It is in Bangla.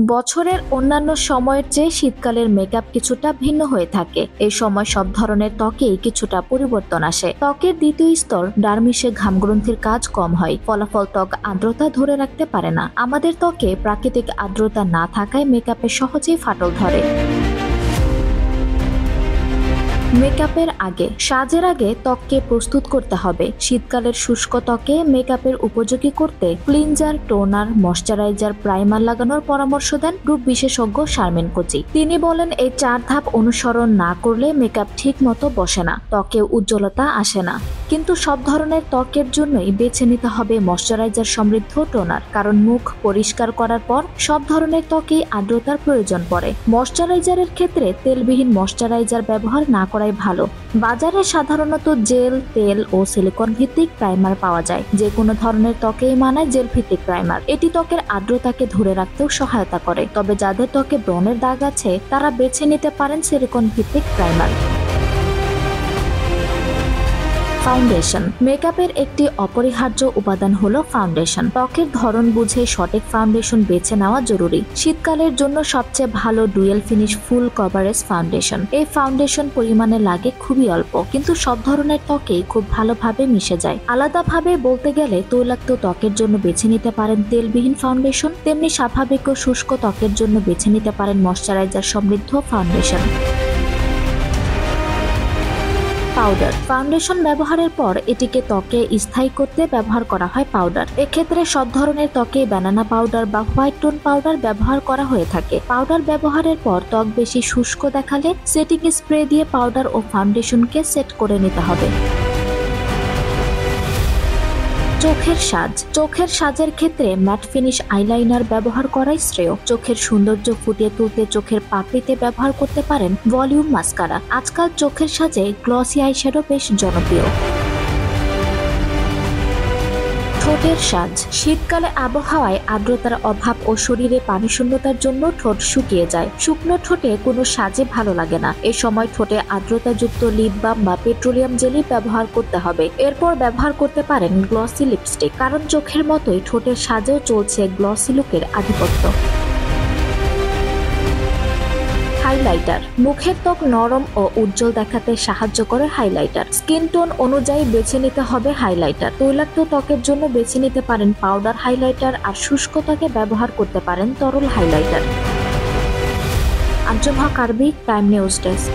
বছরের অন্যান্য সময়ের চেয়ে শীতকালের মেকআপ কিছুটা ভিন্ন হয়ে থাকে। এই সময় সব ধরনের ত্বকেই কিছুটা পরিবর্তন আসে। ত্বকের দ্বিতীয় স্তর ডার্মিসে ঘামগ্রন্থির কাজ কম হয়, ফলাফল ত্বক আর্দ্রতা ধরে রাখতে পারে না। আমাদের ত্বকে প্রাকৃতিক আর্দ্রতা না থাকায় মেকআপে সহজেই ফাটল ধরে। মেকআপের আগে সাজের আগে ত্বককে প্রস্তুত করতে হবে। শীতকালের শুষ্ক ত্বকে মেকআপের উপযোগী করতে ক্লিনজার, টোনার, ময়শ্চারাইজার, প্রাইমার লাগানোর পরামর্শ দেন রূপ বিশেষজ্ঞ শারমিন কোচি। তিনি বলেন, এই 4 ধাপ অনুসরণ না করলে মেকআপ ঠিক মতো বসে না, ত্বকে উজ্জ্বলতা আসে না। কিন্তু সব ধরনের ত্বকের জন্যই বেছে নিতে হবে ময়শ্চারাইজার সমৃদ্ধ টোনার, কারণ মুখ পরিষ্কার করার পর সব ধরনের ত্বকেই আর্দ্রতার প্রয়োজন পড়ে। ময়শ্চারাইজারের ক্ষেত্রে তেলবিহীন ময়শ্চারাইজার ব্যবহার না করাই ভালো। বাজারে সাধারণত জেল, তেল ও সিলিকন ভিত্তিক প্রাইমার পাওয়া যায়। যে কোনো ধরনের ত্বকেই মানায় জেল ভিত্তিক প্রাইমার। এটি ত্বকের আর্দ্রতাকে ধরে রাখতেও সহায়তা করে। তবে যাদের ত্বকে ব্রণের দাগ আছে তারা বেছে নিতে পারেন সিলিকন ভিত্তিক প্রাইমার। ফাউন্ডেশন। মেকআপের একটি অপরিহার্য উপাদান হলো ফাউন্ডেশন। ত্বকের ধরন বুঝে সঠিক ফাউন্ডেশন বেছে নেওয়া জরুরি। শীতকালের জন্য সবচেয়ে ভালো ডুয়েল ফিনিশ ফুল কভারেজ ফাউন্ডেশন। এই ফাউন্ডেশন পরিমাণে লাগে খুবই অল্প, কিন্তু সব ধরনের ত্বকেই খুব ভালোভাবে মিশে যায়। আলাদাভাবে বলতে গেলে তৈলাক্ত ত্বকের জন্য বেছে নিতে পারেন তেলবিহীন ফাউন্ডেশন, তেমনি স্বাভাবিক ও শুষ্ক ত্বকের জন্য বেছে নিতে পারেন ময়শ্চারাইজার সমৃদ্ধ ফাউন্ডেশন। পাউডার। ফাউন্ডেশন ব্যবহারের পর এটিকে ত্বকে স্থায়ী করতে ব্যবহার করা হয় পাউডার। এক্ষেত্রে সব ধরনের ত্বকে ব্যানানা পাউডার বা হোয়াইট টোন পাউডার ব্যবহার করা হয়ে থাকে। পাউডার ব্যবহারের পর ত্বক বেশি শুষ্ক দেখালে সেটিং স্প্রে দিয়ে পাউডার ও ফাউন্ডেশনকে সেট করে নিতে হবে। চোখের সাজ। চোখের সাজের ক্ষেত্রে ম্যাট ফিনিশ আইলাইনার ব্যবহার করাই শ্রেয়। চোখের সৌন্দর্য ফুটিয়ে তুলতে চোখের পাপড়িতে ব্যবহার করতে পারেন ভলিউম মাস্কারা। আজকাল চোখের সাজে গ্লসি আইশ্যাডো বেশ জনপ্রিয়। ঠোঁটের সাজ। শীতকালে আবহাওয়ায় আর্দ্রতার অভাব ও শরীরে পানিশূন্যতার জন্য ঠোঁট শুকিয়ে যায়। শুকনো ঠোঁটে কোনো সাজে ভালো লাগে না। এ সময় ঠোঁটে আর্দ্রতাযুক্ত লিপ বাম বা পেট্রোলিয়াম জেলি ব্যবহার করতে হবে। এরপর ব্যবহার করতে পারেন গ্লসি লিপস্টিক, কারণ চোখের মতোই ঠোঁটের সাজেও চলছে গ্লসি লুকের আধিপত্য। হাইলাইটার। মুখের ত্বক নরম ও উজ্জ্বল দেখাতে সাহায্য করে হাইলাইটার। স্কিন টোন অনুযায়ী বেছে নিতে হবে হাইলাইটার। তৈলাক্ত ত্বকের জন্য বেছে নিতে পারেন পাউডার হাইলাইটার, আর শুষ্ক ত্বকে ব্যবহার করতে পারেন তরল হাইলাইটার। আঞ্জুম হক আরবি, টাইম নিউজ ডেস্ক।